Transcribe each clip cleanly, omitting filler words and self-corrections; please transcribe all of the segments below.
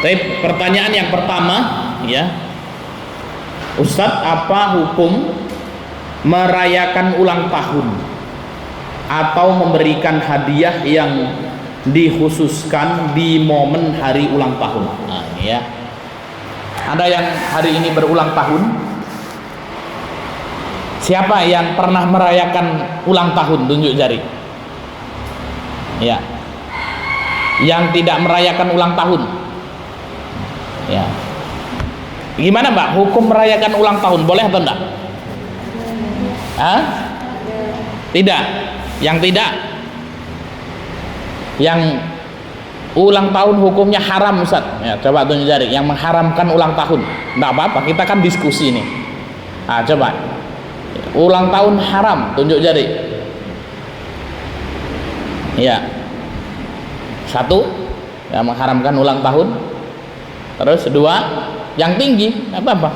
Tapi pertanyaan yang pertama, ya, Ustadz, apa hukum merayakan ulang tahun atau memberikan hadiah yang dikhususkan di momen hari ulang tahun? Nah, ini ya. Ada yang hari ini berulang tahun? Siapa yang pernah merayakan ulang tahun? Tunjuk jari. Ya. Yang tidak merayakan ulang tahun? Ya. Gimana Mbak? Hukum merayakan ulang tahun boleh atau enggak? Hah? Tidak. Yang tidak. Yang ulang tahun hukumnya haram, Ustaz. Ya, coba tunjuk jari yang mengharamkan ulang tahun. Enggak apa-apa, kita kan diskusi nih. Ah, coba. Ulang tahun haram, tunjuk jari. Ya. Satu, yang mengharamkan ulang tahun. Terus dua, yang tinggi, apa-apa.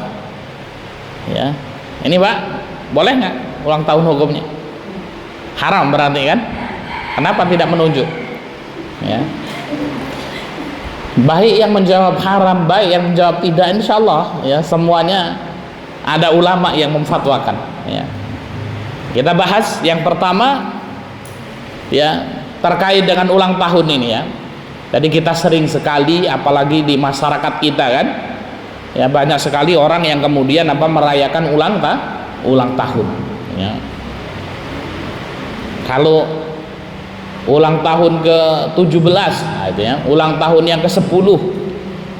Ya. Ini Pak, boleh nggak ulang tahun hukumnya? Haram berarti kan? Kenapa tidak menunjuk? Ya. Baik yang menjawab haram, baik yang menjawab tidak, insya Allah ya semuanya ada ulama yang memfatwakan. Ya. Kita bahas yang pertama, ya, terkait dengan ulang tahun ini ya. Jadi kita sering sekali, apalagi di masyarakat kita kan, ya banyak sekali orang yang kemudian merayakan ulang tahun. Ya. Kalau ulang tahun ke-17, nah itu ya, ulang tahun yang ke-10,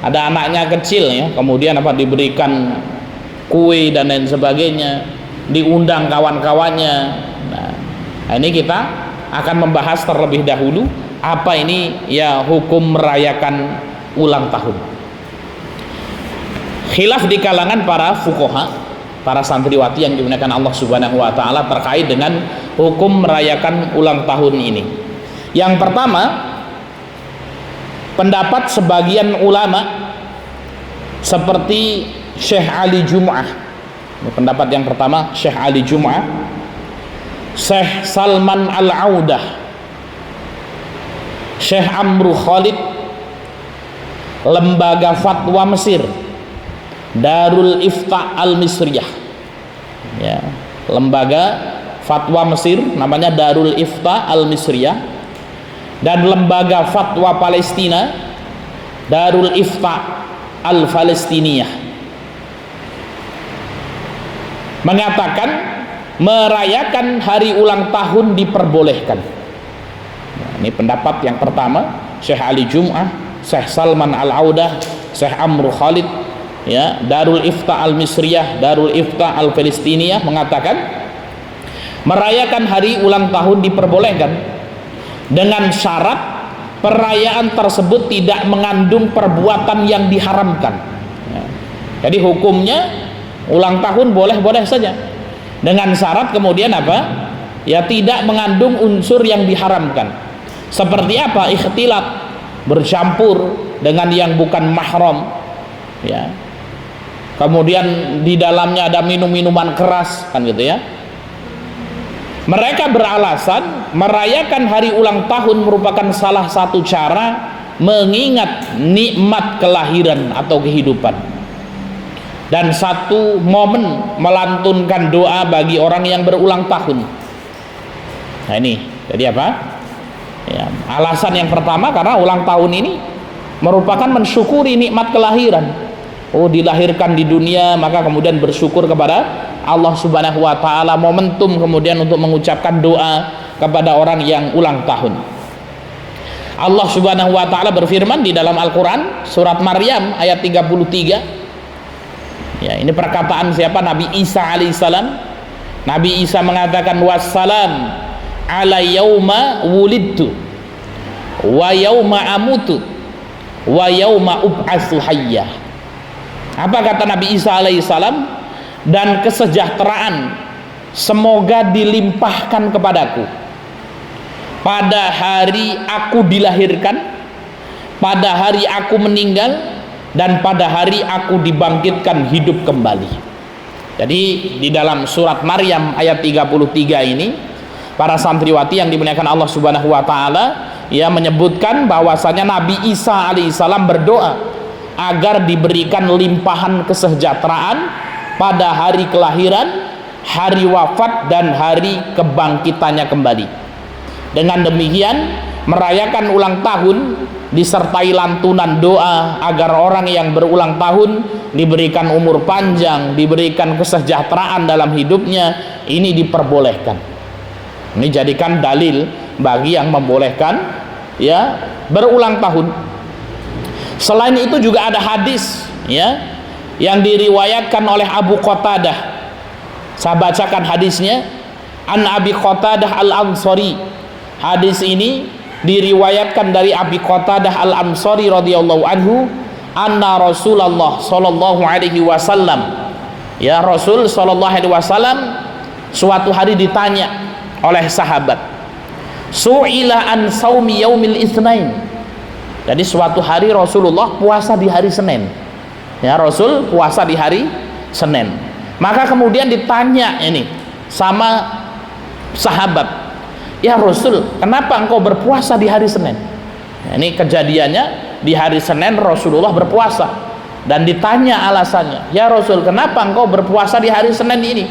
ada anaknya kecil ya, kemudian diberikan kue dan lain sebagainya, diundang kawan-kawannya. Nah, ini kita akan membahas terlebih dahulu apa ini ya hukum merayakan ulang tahun. Khilaf di kalangan para fuqaha, para santriwati yang dimuliakan Allah Subhanahu wa taala terkait dengan hukum merayakan ulang tahun ini. Yang pertama, pendapat sebagian ulama seperti Syekh Ali Jum'ah. Pendapat yang pertama Syekh Ali Jum'ah, Syekh Salman Al-Audah, Syekh Amru Khalid, Lembaga Fatwa Mesir, Darul Ifta Al-Misriyah. Ya, lembaga fatwa Mesir namanya Darul Ifta Al-Misriyah, dan lembaga fatwa Palestina Darul Ifta Al-Palestiniyah mengatakan merayakan hari ulang tahun diperbolehkan. Nah, ini pendapat yang pertama Syekh Ali Jum'ah, Syekh Salman Al-Audah, Syekh Amru Khalid, ya, Darul Ifta Al-Misriyah, Darul Ifta Al-Palestiniyah mengatakan merayakan hari ulang tahun diperbolehkan dengan syarat perayaan tersebut tidak mengandung perbuatan yang diharamkan. Ya. Jadi hukumnya ulang tahun boleh-boleh saja dengan syarat kemudian apa? Ya, tidak mengandung unsur yang diharamkan. Seperti apa? Ikhtilat, bercampur dengan yang bukan mahram. Ya. Kemudian di dalamnya ada minum-minuman keras, kan gitu ya. Mereka beralasan merayakan hari ulang tahun merupakan salah satu cara mengingat nikmat kelahiran atau kehidupan, dan satu momen melantunkan doa bagi orang yang berulang tahun. Nah ini, jadi apa? Ya, alasan yang pertama karena ulang tahun ini merupakan mensyukuri nikmat kelahiran. Oh, dilahirkan di dunia, maka kemudian bersyukur kepada Allah Subhanahu wa taala, momentum kemudian untuk mengucapkan doa kepada orang yang ulang tahun. Allah Subhanahu wa taala berfirman di dalam Al-Qur'an surat Maryam ayat 33. Ya, ini perkataan siapa? Nabi Isa alaihissalam. Nabi Isa mengatakan wassalam ala yauma wulidtu wa yauma amutu wa yauma ub'atsu hayya. Apa kata Nabi Isa alaihissalam? Dan kesejahteraan semoga dilimpahkan kepadaku pada hari aku dilahirkan, pada hari aku meninggal, dan pada hari aku dibangkitkan hidup kembali. Jadi di dalam surat Maryam ayat 33 ini, para santriwati yang dimuliakan Allah Subhanahu wa taala, ia menyebutkan bahwasanya Nabi Isa alaihissalam berdoa agar diberikan limpahan kesejahteraan pada hari kelahiran, hari wafat, dan hari kebangkitannya kembali. Dengan demikian, merayakan ulang tahun disertai lantunan doa agar orang yang berulang tahun diberikan umur panjang, diberikan kesejahteraan dalam hidupnya, ini diperbolehkan. Ini jadikan dalil bagi yang membolehkan ya berulang tahun. Selain itu juga ada hadis ya yang diriwayatkan oleh Abu Qatadah. Saya bacakan hadisnya. An Abi Qatadah Al-Ansari. Hadis ini diriwayatkan dari Abi Qatadah Al-Ansari radhiyallahu anhu, anna Rasulullah sallallahu alaihi wasallam, ya Rasul sallallahu alaihi wasallam suatu hari ditanya oleh sahabat, su'ila an saumi yaumil itsnain. Jadi suatu hari Rasulullah puasa di hari Senin. Ya, Rasul puasa di hari Senin. Maka kemudian ditanya ini sama sahabat, ya Rasul, kenapa engkau berpuasa di hari Senin? Nah, ini kejadiannya di hari Senin Rasulullah berpuasa, dan ditanya alasannya, ya Rasul, kenapa engkau berpuasa di hari Senin ini?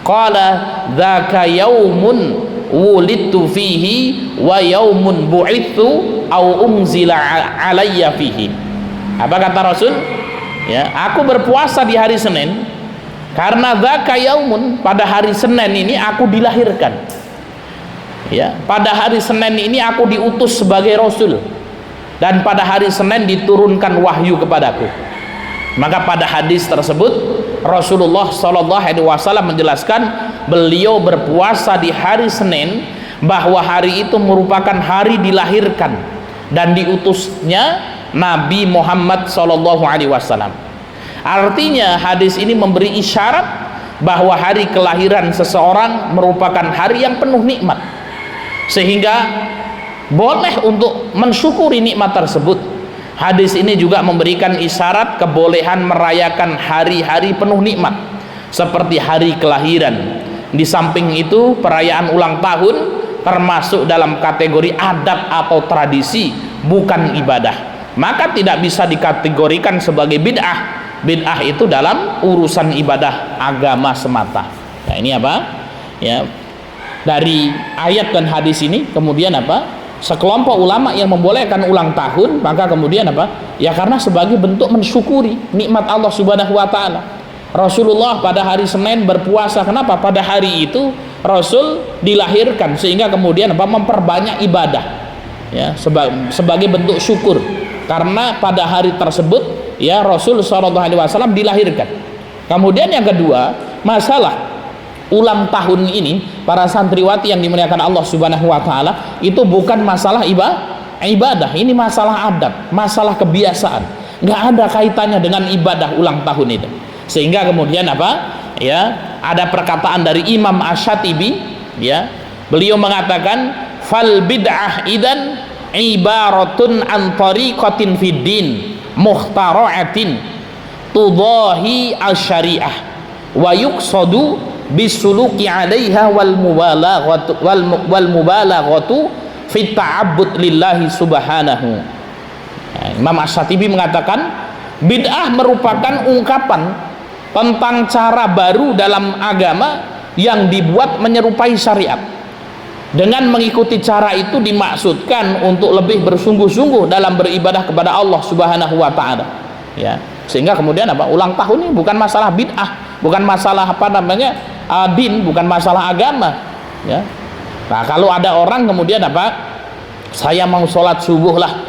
Qala dzaka yaumun wulidtu fihi wa yaumun bu'ithu au unzila alayya fihi. Apa kata Rasul? Ya, aku berpuasa di hari Senin karena dzaka yaumun, pada hari Senin ini aku dilahirkan. Ya, pada hari Senin ini aku diutus sebagai Rasul, dan pada hari Senin diturunkan wahyu kepadaku. Maka pada hadis tersebut Rasulullah SAW menjelaskan beliau berpuasa di hari Senin, bahwa hari itu merupakan hari dilahirkan dan diutusnya Nabi Muhammad SAW. Artinya hadis ini memberi isyarat bahwa hari kelahiran seseorang merupakan hari yang penuh nikmat, sehingga boleh untuk mensyukuri nikmat tersebut. Hadis ini juga memberikan isyarat kebolehan merayakan hari-hari penuh nikmat seperti hari kelahiran. Di samping itu, perayaan ulang tahun termasuk dalam kategori adat atau tradisi, bukan ibadah, maka tidak bisa dikategorikan sebagai bid'ah. Bid'ah itu dalam urusan ibadah agama semata. Nah, ini apa? Ya, dari ayat dan hadis ini kemudian apa? Sekelompok ulama yang membolehkan ulang tahun, maka kemudian apa? Ya karena sebagai bentuk mensyukuri nikmat Allah Subhanahu wa taala. Rasulullah pada hari Senin berpuasa. Kenapa? Pada hari itu Rasul dilahirkan, sehingga kemudian apa? Memperbanyak ibadah. Ya, sebagai bentuk syukur. Karena pada hari tersebut ya Rasul sallallahu alaihi wasallam dilahirkan. Kemudian yang kedua, masalah ulang tahun ini, para santriwati yang dimuliakan Allah Subhanahu wa taala, itu bukan masalah ibadah, ini masalah adat, masalah kebiasaan. Nggak ada kaitannya dengan ibadah ulang tahun itu. Sehingga kemudian apa? Ya, ada perkataan dari Imam Asy-Syatibi, ya. Beliau mengatakan, "Fal bid'ah idan ibaratun an tariqatin fid din mukhtara'atin tudahi asy-syari'ah wa yuqsadu bisuluki 'alaiha wal mubalaghatu fit ta'abbud lillahi subhanahu." Imam Asy-Syatibi mengatakan bid'ah merupakan ungkapan tentang cara baru dalam agama yang dibuat menyerupai syariat. Dengan mengikuti cara itu dimaksudkan untuk lebih bersungguh-sungguh dalam beribadah kepada Allah Subhanahu wa taala. Ya, sehingga kemudian apa? Ulang tahun ini bukan masalah bid'ah, bukan masalah apa namanya? Din, bukan masalah agama. Ya. Nah, kalau ada orang kemudian apa? Saya mau sholat subuh lah.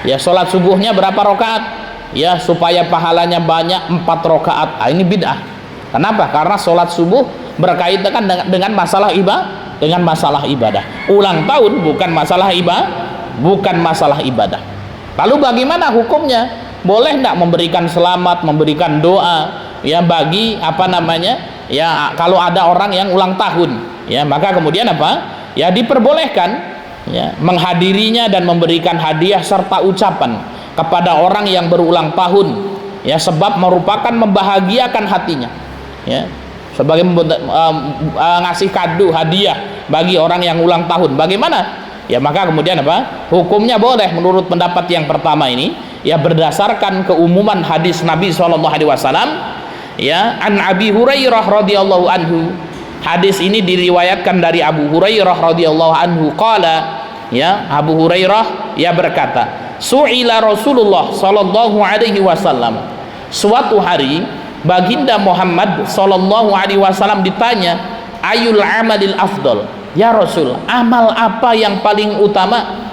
Ya, sholat subuhnya berapa rakaat? Ya, supaya pahalanya banyak 4 rakaat. Ini bid'ah. Kenapa? Karena sholat subuh berkaitan dengan masalah ibadah. Ulang tahun bukan masalah ibadah. Lalu bagaimana hukumnya? Boleh tidak memberikan selamat, memberikan doa ya bagi apa namanya? Ya, kalau ada orang yang ulang tahun, ya maka kemudian apa? Ya diperbolehkan ya menghadirinya dan memberikan hadiah serta ucapan kepada orang yang berulang tahun, ya sebab merupakan membahagiakan hatinya, ya sebagai ngasih kado hadiah bagi orang yang ulang tahun. Bagaimana? Ya maka kemudian apa? Hukumnya boleh menurut pendapat yang pertama ini, ya berdasarkan keumuman hadis Nabi SAW, ya, an Abi Hurairah radhiyallahu anhu. Hadis ini diriwayatkan dari Abu Hurairah radhiyallahu anhu qala, ya, Abu Hurairah ya berkata, su'ila Rasulullah sallallahu alaihi wasallam. Suatu hari baginda Muhammad sallallahu alaihi wasallam ditanya, ayul amalil afdal, ya Rasul, amal apa yang paling utama?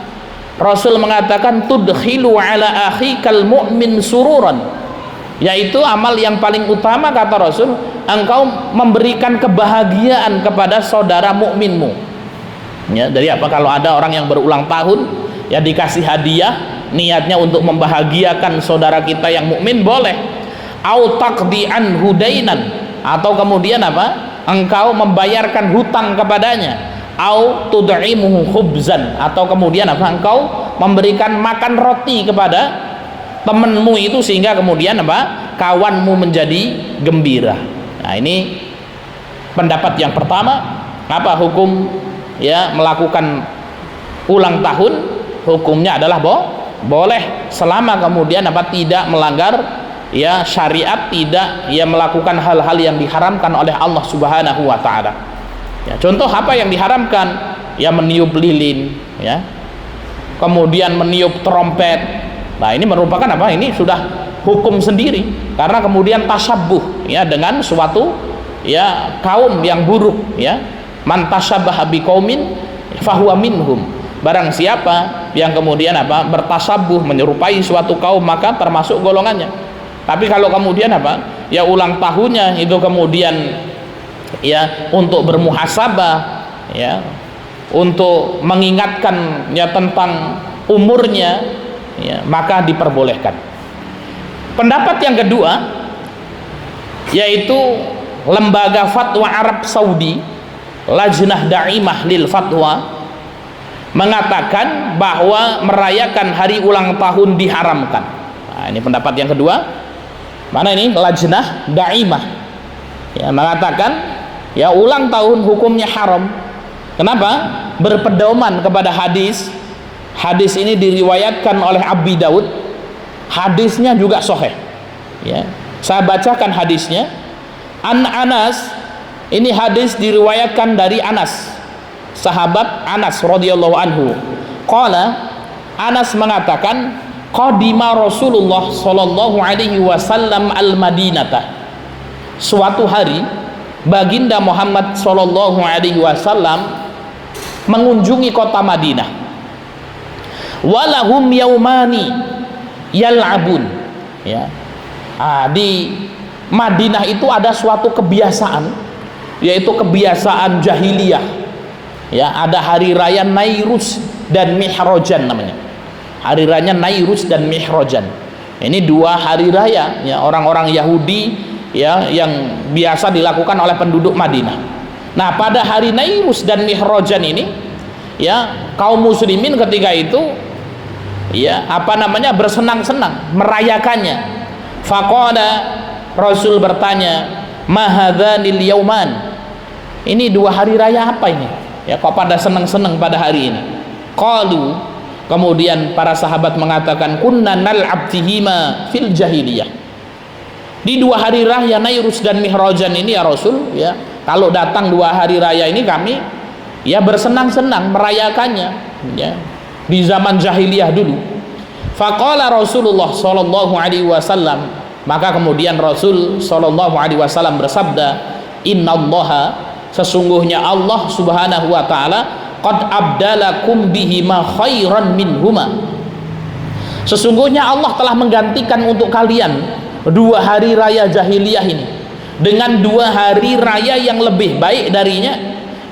Rasul mengatakan, tudkhilu ala akhikal mu'min sururan, yaitu amal yang paling utama kata Rasul, engkau memberikan kebahagiaan kepada saudara mukminmu. Ya, dari apa? Kalau ada orang yang berulang tahun, ya dikasih hadiah, niatnya untuk membahagiakan saudara kita yang mukmin, boleh. Au taqdi an hudainan, atau kemudian apa? Engkau membayarkan hutang kepadanya. Au tud'imuhu khubzan, atau kemudian apa? Engkau memberikan makan roti kepada temanmu itu sehingga kemudian apa? Kawanmu menjadi gembira. Nah, ini pendapat yang pertama. Apa hukum, ya, melakukan ulang tahun? Hukumnya adalah boleh selama kemudian apa? Tidak melanggar, ya, syariat, tidak, ya, melakukan hal-hal yang diharamkan oleh Allah Subhanahu wa taala. Ya, contoh apa yang diharamkan? Ya, meniup lilin, ya. Kemudian meniup trompet. Nah, ini merupakan apa? Ini sudah hukum sendiri karena kemudian tasabbuh, ya, dengan suatu, ya, kaum yang buruk, ya. Man tasabbaha biqaumin fahuwa minhum. Barang siapa yang kemudian apa? Bertasabuh, menyerupai suatu kaum, maka termasuk golongannya. Tapi kalau kemudian apa? Ya, ulang tahunnya itu kemudian, ya, untuk bermuhasabah, ya, untuk mengingatkan, ya, tentang umurnya, ya, maka diperbolehkan. Pendapat yang kedua, yaitu lembaga fatwa Arab Saudi, Lajnah Da'imah lil Fatwa, mengatakan bahwa merayakan hari ulang tahun diharamkan. Nah, ini pendapat yang kedua. Mana ini? Lajnah Da'imah, ya, mengatakan, ya, ulang tahun hukumnya haram. Kenapa? Berpedoman kepada hadis. Hadis ini diriwayatkan oleh Abi Daud. Hadisnya juga sahih, ya. Saya bacakan hadisnya. An Anas, ini hadis diriwayatkan dari Anas, sahabat Anas radhiyallahu anhu. Qala, Anas mengatakan, qadima Rasulullah sallallahu alaihi wasallam al-Madinata. Suatu hari baginda Muhammad sallallahu alaihi wasallam mengunjungi kota Madinah. Walahum yaumani yal'abun, ya. Di Madinah itu ada suatu kebiasaan, yaitu kebiasaan jahiliyah, ya. Ada hari raya Nairus dan Mihrajan namanya. Hari raya Nairus dan Mihrajan. Ini dua hari raya, ya, orang-orang Yahudi, ya, yang biasa dilakukan oleh penduduk Madinah. Nah, pada hari Nairus dan Mihrajan ini, ya, kaum muslimin ketika itu, ya, apa namanya, bersenang-senang merayakannya. Faqala, Rasul bertanya, mahadzanil yauman, ini dua hari raya apa ini, ya, kok pada senang-senang pada hari ini? Qalu, kemudian para sahabat mengatakan, kunna nal'ab fihima fil jahiliyah. Di dua hari raya Nairus dan Mihrajan ini, ya Rasul, ya, kalau datang dua hari raya ini kami, ya, bersenang-senang merayakannya, ya, di zaman jahiliyah dulu. Faqala Rasulullah sallallahu alaihi wasallam, maka kemudian Rasul sallallahu alaihi wasallam bersabda, innallaha, sesungguhnya Allah Subhanahu wa taala, qad abdalakum bihima khairan minhuma, sesungguhnya Allah telah menggantikan untuk kalian dua hari raya jahiliyah ini dengan dua hari raya yang lebih baik darinya,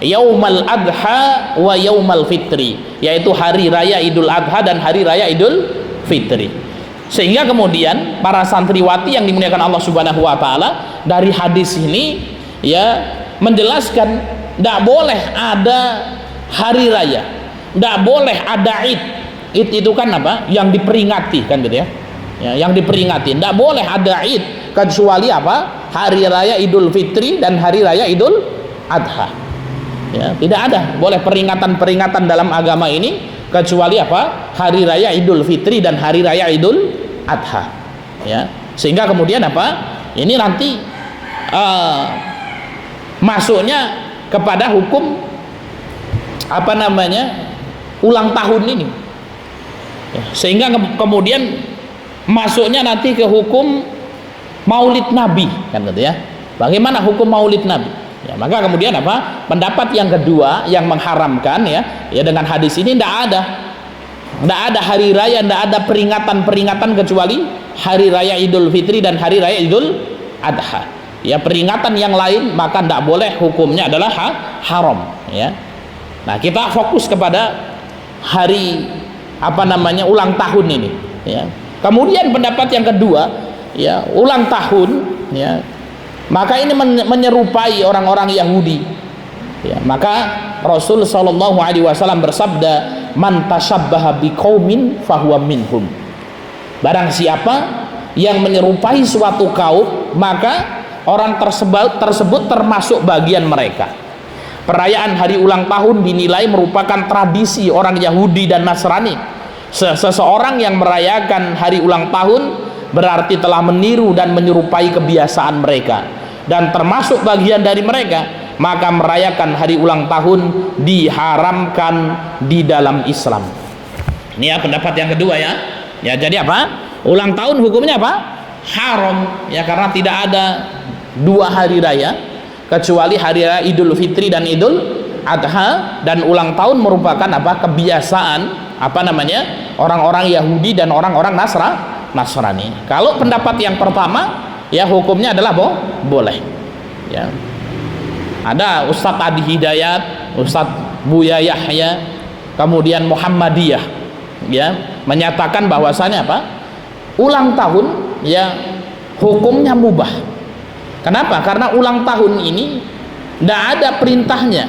Yaumal Adha wa Yaumal Fitri, yaitu hari raya Idul Adha dan hari raya Idul Fitri. Sehingga kemudian para santriwati yang dimuliakan Allah Subhanahu wa taala, dari hadis ini, ya, menjelaskan tidak boleh ada hari raya, tidak boleh ada Id. Id itu kan apa? Yang diperingati, kan gitu, ya. Ya, yang diperingati. Tidak boleh ada Id kecuali apa? Hari raya Idul Fitri dan hari raya Idul Adha. Ya, tidak ada boleh peringatan-peringatan dalam agama ini kecuali apa? Hari raya Idul Fitri dan hari raya Idul Adha, ya. Sehingga kemudian apa? Ini nanti masuknya kepada hukum apa namanya ulang tahun ini, ya. Sehingga kemudian masuknya nanti ke hukum Maulid Nabi, kan gitu ya. Bagaimana hukum Maulid Nabi? Ya, maka kemudian apa? Pendapat yang kedua yang mengharamkan ya dengan hadis ini tidak ada hari raya, tidak ada peringatan kecuali hari raya Idul Fitri dan hari raya Idul Adha. Ya, peringatan yang lain maka tidak boleh, hukumnya adalah haram, ya. Nah, kita fokus kepada hari apa namanya ulang tahun ini, ya. Kemudian pendapat yang kedua, ya, ulang tahun, ya, maka ini menyerupai orang-orang Yahudi, ya. Maka Rasul Shallallahu Alaihi Wasallam bersabda, man tashabbaha biqaumin fahuwa minhum. Barang siapa yang menyerupai suatu kaum, maka orang tersebut termasuk bagian mereka. Perayaan hari ulang tahun dinilai merupakan tradisi orang Yahudi dan Nasrani. Seseorang yang merayakan hari ulang tahun berarti telah meniru dan menyerupai kebiasaan mereka dan termasuk bagian dari mereka, maka merayakan hari ulang tahun diharamkan di dalam Islam. Ini ya pendapat yang kedua, ya. Ya, jadi apa? Ulang tahun hukumnya apa? Haram, ya, karena tidak ada dua hari raya kecuali hari raya Idul Fitri dan Idul Adha, dan ulang tahun merupakan apa? Kebiasaan apa namanya? Orang-orang Yahudi dan orang-orang Nasrani. Kalau pendapat yang pertama, ya, hukumnya adalah boleh, ya. Ada Ustadz Adi Hidayat, Ustadz Buya Yahya, kemudian Muhammadiyah, ya, menyatakan bahwasanya apa? Ulang tahun, ya, hukumnya mubah. Kenapa? Karena ulang tahun ini tidak ada perintahnya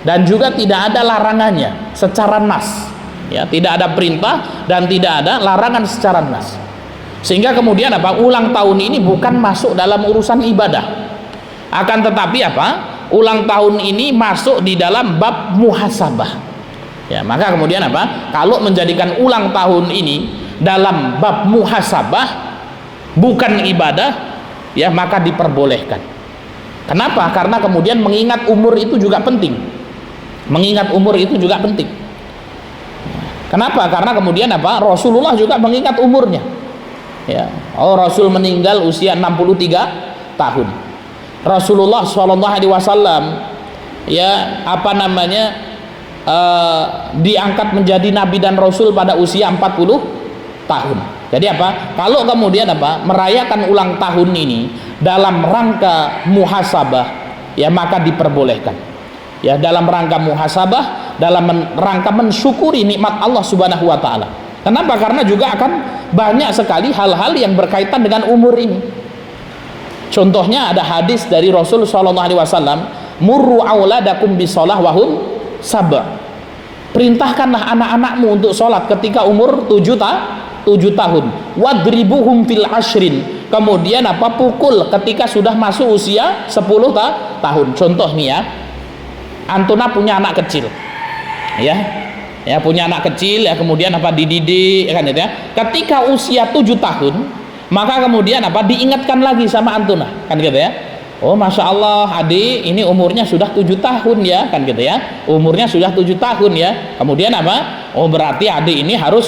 dan juga tidak ada larangannya secara nas, ya, tidak ada perintah dan tidak ada larangan secara nas. Sehingga kemudian apa? Ulang tahun ini bukan masuk dalam urusan ibadah. Akan tetapi apa? Ulang tahun ini masuk di dalam bab muhasabah. Ya, maka kemudian apa? Kalau menjadikan ulang tahun ini dalam bab muhasabah bukan ibadah, ya, maka diperbolehkan. Kenapa? Karena kemudian mengingat umur itu juga penting. Mengingat umur itu juga penting. Kenapa? Karena kemudian apa? Rasulullah juga mengingat umurnya. Ya, Rasul meninggal usia 63 tahun. Rasulullah SAW, ya, apa namanya, diangkat menjadi nabi dan rasul pada usia 40 tahun. Jadi apa? Kalau kemudian apa? Merayakan ulang tahun ini dalam rangka muhasabah, ya, maka diperbolehkan. Ya, dalam rangka muhasabah, dalam rangka mensyukuri nikmat Allah Subhanahu wa taala. Kenapa? Karena juga akan banyak sekali hal-hal yang berkaitan dengan umur ini. Contohnya ada hadis dari Rasul sallallahu alaihi wasallam, murru auladakum bisolah wahum sab'a. Perintahkanlah anak-anakmu untuk sholat ketika umur 7 tahun. Wadribuhum fil ashrin. Kemudian apa? Pukul ketika sudah masuk usia 10 tahun. Contoh nih, ya. Antuna punya anak kecil. Ya, punya anak kecil, ya, kemudian apa? Dididik, kan, ya. Ketika usia 7 tahun, maka kemudian apa? Diingatkan lagi sama Antuna, kan, gitu ya. Oh, masya Allah, adik ini umurnya sudah 7 tahun, ya, kan, gitu ya. Umurnya sudah 7 tahun, ya. Kemudian apa? Oh, berarti adik ini harus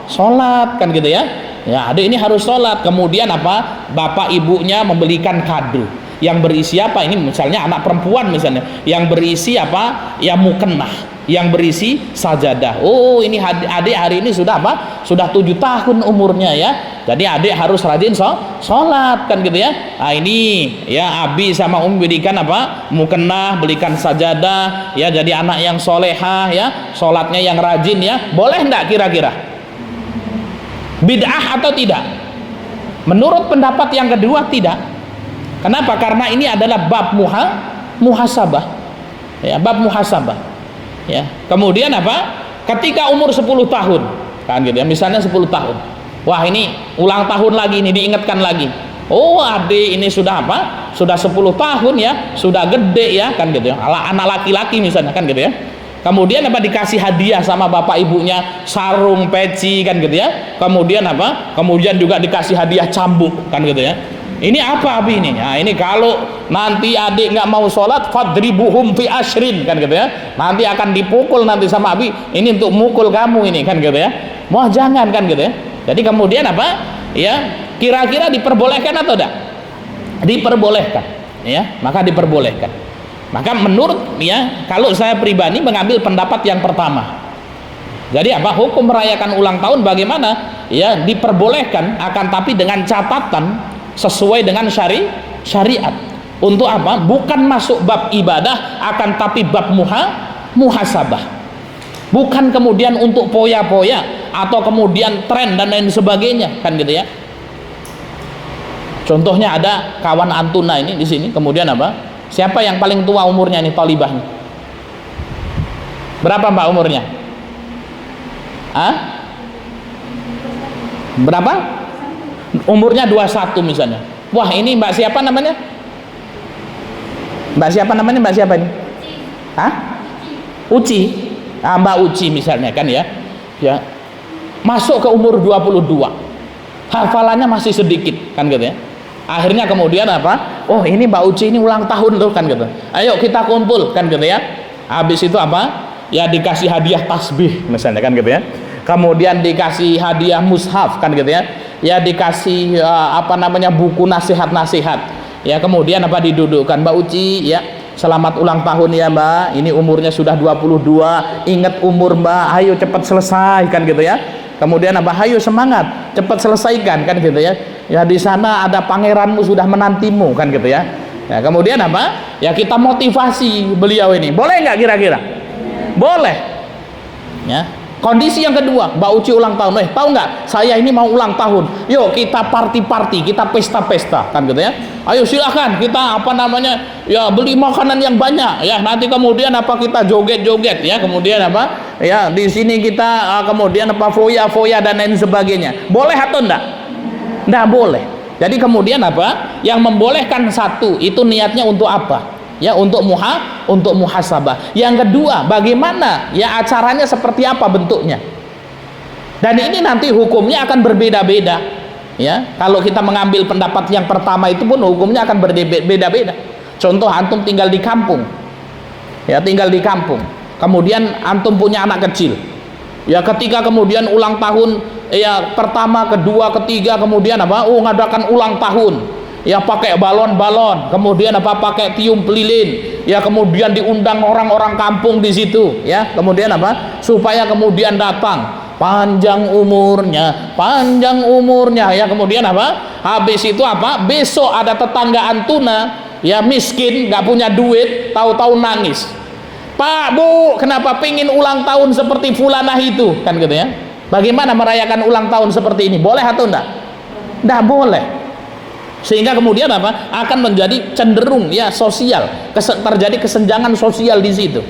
sholat, kan, gitu ya. Ya, adik ini harus sholat. Kemudian apa? Bapak ibunya membelikan kado yang berisi apa? Ini misalnya anak perempuan misalnya, yang berisi apa? Ya, mukennah, yang berisi sajadah. Oh, ini adik hari ini sudah apa? Sudah 7 tahun umurnya, ya. Jadi adik harus rajin sholat, kan, gitu ya. Nah, ini ya abi sama berikan apa? Mukennah, belikan sajadah, ya, jadi anak yang solehah, ya, sholatnya yang rajin, ya. Boleh enggak kira-kira? Bid'ah atau tidak? Menurut pendapat yang kedua tidak. Kenapa? Karena ini adalah bab muhasabah, ya, bab muhasabah, ya. Kemudian apa? Ketika umur 10 tahun, kan, gitu ya, misalnya 10 tahun, wah, ini ulang tahun lagi, ini diingatkan lagi. Oh, adik ini sudah apa? Sudah 10 tahun, ya, sudah gede, ya, kan, gitu ya. Anak laki-laki misalnya, kan, gitu ya. Kemudian apa, dikasih hadiah sama bapak ibunya sarung, peci kan gitu ya. Kemudian apa, kemudian juga dikasih hadiah cambuk kan gitu ya. Ini apa abi ini? Nah, ini kalau nanti adik nggak mau sholat, fadribuhum fi ashrin kan gitu ya. Nanti akan dipukul nanti sama abi. Ini untuk mukul kamu ini kan gitu ya. Wah jangan kan gitu ya. Jadi kemudian apa? Ya, kira-kira diperbolehkan atau tidak? Diperbolehkan. Ya, maka diperbolehkan. Maka menurut ya, kalau saya pribadi mengambil pendapat yang pertama. Jadi apa? Hukum merayakan ulang tahun bagaimana? Ya, diperbolehkan, akan tapi dengan catatan sesuai dengan syariat. Untuk apa? Bukan masuk bab ibadah, akan tapi bab muhasabah. Bukan kemudian untuk poya-poya atau kemudian tren dan lain sebagainya, kan gitu ya. Contohnya ada kawan Antuna ini di sini, kemudian apa? Siapa yang paling tua umurnya nih talibahnya? Berapa Mbak umurnya? Berapa? Umurnya 21 misalnya. Wah, ini Mbak siapa namanya? Mbak siapa namanya? Mbak siapa ini? Uci. Mbak Uci misalnya kan ya. Ya. Masuk ke umur 22. Hafalannya masih sedikit kan gitu ya. Akhirnya kemudian apa? Oh, ini Mbak Uci ini ulang tahun loh kan gitu. Ayo kita kumpul kan gitu ya. Habis itu apa? Ya dikasih hadiah tasbih misalnya kan gitu ya. Kemudian dikasih hadiah mushaf kan gitu ya. Ya dikasih buku nasihat-nasihat. Ya kemudian apa, didudukkan, Mbak Uci ya, selamat ulang tahun ya Mbak, ini umurnya sudah 22, ingat umur Mbak, ayo cepat selesai kan gitu ya. Kemudian apa, ayo semangat cepat selesaikan kan gitu ya. Ya di sana ada pangeranmu sudah menantimu kan gitu ya. Ya kemudian apa, ya kita motivasi beliau ini, boleh nggak kira-kira? Boleh ya. Kondisi yang kedua, Mbak Uci ulang tahun, tahu nggak? Saya ini mau ulang tahun. Yuk kita party-party, kita pesta-pesta, kan gitu ya. Ayo silahkan kita ya beli makanan yang banyak, ya. Nanti kemudian apa, kita joget-joget, ya. Kemudian apa? Ya di sini kita kemudian apa, foya-foya dan lain sebagainya. Boleh atau enggak? Enggak boleh. Jadi kemudian apa? Yang membolehkan satu, itu niatnya untuk apa? Ya untuk muhasabah. Yang kedua, bagaimana ya acaranya, seperti apa bentuknya. Dan ini nanti hukumnya akan berbeda-beda. Ya, kalau kita mengambil pendapat yang pertama itu pun hukumnya akan berbeda-beda. Contoh, antum tinggal di kampung. Ya, tinggal di kampung. Kemudian antum punya anak kecil. Ya, ketika kemudian ulang tahun ya pertama, kedua, ketiga, kemudian apa? Ngadakan ulang tahun. Ya pakai balon-balon, kemudian apa, pakai tiup lilin, ya kemudian diundang orang-orang kampung di situ, ya kemudian apa, supaya kemudian datang, panjang umurnya, ya kemudian apa, habis itu apa, besok ada tetangga Antuna, ya miskin, nggak punya duit, tahu-tahu nangis, Pak Bu, kenapa pingin ulang tahun seperti fulanah itu, kan gitu ya. Bagaimana merayakan ulang tahun seperti ini, boleh atau enggak? Enggak boleh. Sehingga kemudian apa, akan menjadi cenderung ya sosial, terjadi kesenjangan sosial di situ,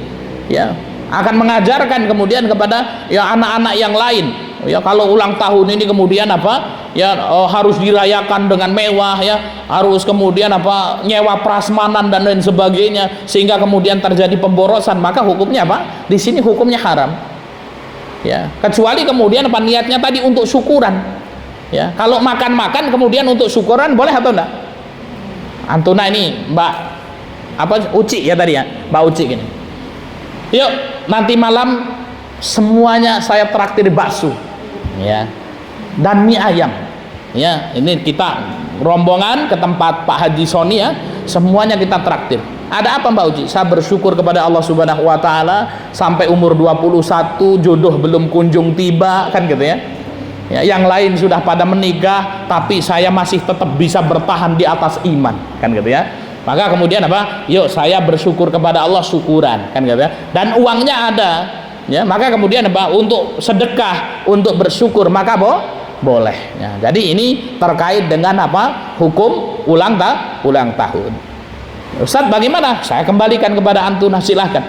ya akan mengajarkan kemudian kepada ya anak-anak yang lain, ya kalau ulang tahun ini kemudian apa ya harus dirayakan dengan mewah, ya harus kemudian apa, nyewa prasmanan dan lain sebagainya, sehingga kemudian terjadi pemborosan. Maka hukumnya apa, di sini hukumnya haram, ya kecuali kemudian apa, niatnya tadi untuk syukuran. Ya, kalau makan-makan kemudian untuk syukuran, boleh atau enggak? Antuna ini Mbak Uci ya tadi ya, Mbak Uci gini. Yuk nanti malam semuanya saya traktir bakso, ya, dan mie ayam. Ya, ini kita rombongan ke tempat Pak Haji Soni ya, semuanya kita traktir. Ada apa Mbak Uci? Saya bersyukur kepada Allah Subhanahu wa taala sampai umur 21 jodoh belum kunjung tiba, kan gitu ya. Ya, yang lain sudah pada menikah, tapi saya masih tetap bisa bertahan di atas iman, kan gitu ya. Maka kemudian apa? Yuk saya bersyukur kepada Allah, syukuran, kan gitu ya. Dan uangnya ada, ya. Maka kemudian apa? Untuk sedekah, untuk bersyukur, maka boleh. Ya, jadi ini terkait dengan apa? Hukum ulang tahun. Ustaz, bagaimana? Saya kembalikan kepada Antuna, silahkan.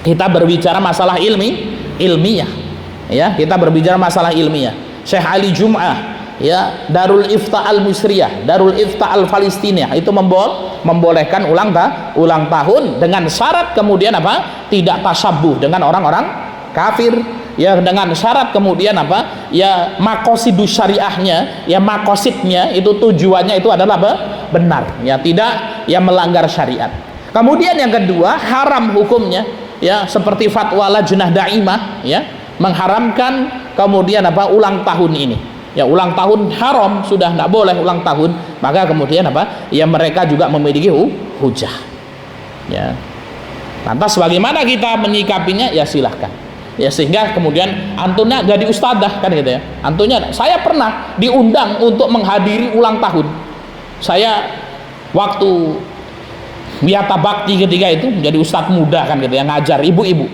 Kita berbicara masalah ilmiah. Ya, kita berbicara masalah ilmiah. Syekh Ali Jum'ah ya, Darul Ifta al-Misriyah, Darul Ifta al-Palestina itu membolehkan ulang tahun dengan syarat kemudian apa, tidak tasabuh dengan orang-orang kafir, ya, dengan syarat kemudian apa, ya, makosidus syariahnya, ya, makosidnya itu tujuannya itu adalah apa? Benar, ya, tidak ya melanggar syariat. Kemudian yang kedua, haram hukumnya, ya, seperti fatwa Lajnah Daimah, ya, mengharamkan kemudian apa, ulang tahun ini, ya, ulang tahun haram, sudah tidak boleh ulang tahun. Maka kemudian apa, ya, mereka juga memiliki hujah, ya. Lantas bagaimana kita menyikapinya? Ya silahkan, ya, sehingga kemudian antunnya jadi ustadzah kan gitu ya. Antunnya, saya pernah diundang untuk menghadiri ulang tahun. Saya waktu Wiyata Bakti ketika itu menjadi ustadz muda kan gitu ya, ngajar ibu-ibu.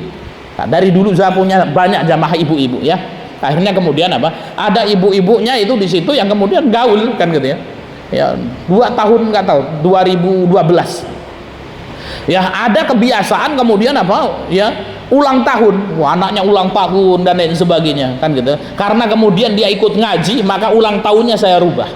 Nah, dari dulu saya punya banyak jamaah ibu-ibu, ya. Akhirnya kemudian apa, ada ibu-ibunya itu di situ yang kemudian gaul kan gitu ya. Ya, 2 tahun nggak tahu, 2012. Ya, ada kebiasaan kemudian apa, ya, ulang tahun. Wah, anaknya ulang tahun dan lain sebagainya kan gitu. Karena kemudian dia ikut ngaji, maka ulang tahunnya saya rubah.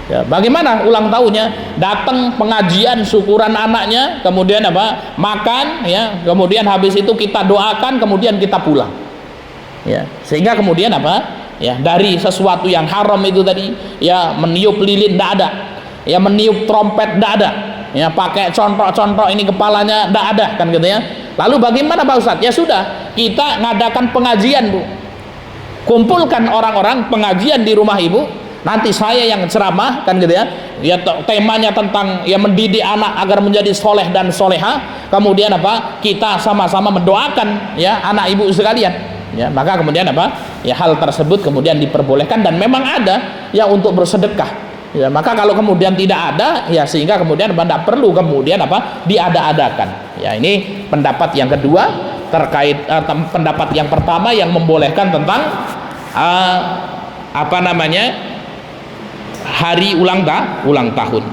Ya, bagaimana ulang tahunnya? Datang pengajian syukuran anaknya, kemudian apa? Makan, ya, kemudian habis itu kita doakan, kemudian kita pulang. Ya, sehingga kemudian apa? Ya, dari sesuatu yang haram itu tadi, ya, meniup lilin tidak ada, ya, meniup trompet tidak ada, ya, pakai contok-contok ini kepalanya tidak ada kan gitu ya. Lalu bagaimana Pak Ustadz? Ya sudah, kita ngadakan pengajian, Bu. Kumpulkan orang-orang pengajian di rumah Ibu. Nanti saya yang ceramah kan gitu ya. Ya, temanya tentang ya mendidik anak agar menjadi soleh dan soleha. Kemudian apa? Kita sama-sama mendoakan ya anak ibu sekalian. Ya, maka kemudian apa? Ya, hal tersebut kemudian diperbolehkan dan memang ada ya untuk bersedekah. Ya, maka kalau kemudian tidak ada, ya sehingga kemudian tidak perlu kemudian apa? Diada-adakan. Ya, ini pendapat yang kedua terkait pendapat yang pertama yang membolehkan tentang apa namanya? Hari ulang tahun.